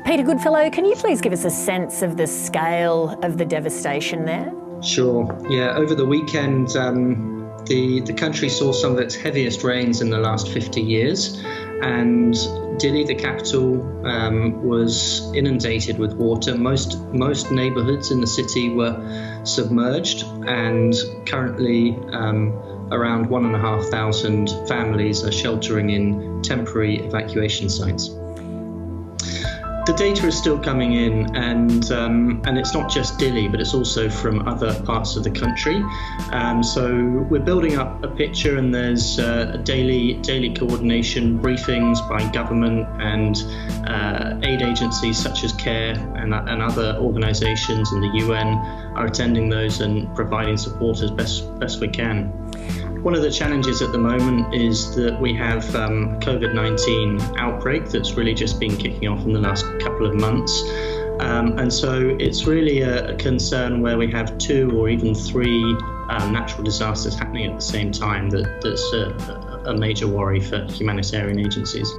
Peter Goodfellow, can you please give us a sense of the scale of the devastation there? Sure. Yeah, over the weekend, the country saw some of its heaviest rains in the last 50 years, and Dili, the capital, was inundated with water. Most neighborhoods in the city were submerged, and currently around 1,500 families are sheltering in temporary evacuation sites. The data is still coming in, and it's not just Dili, but it's also from other parts of the country. So we're building up a picture, and there's daily coordination briefings by government and aid agencies such as CARE and other organisations, and the UN are attending those and providing support as best we can. One of the challenges at the moment is that we have COVID-19 outbreak that's really just been kicking off in the last couple of months. And so it's really a concern where we have 2 or even 3 natural disasters happening at the same time that's a major worry for humanitarian agencies.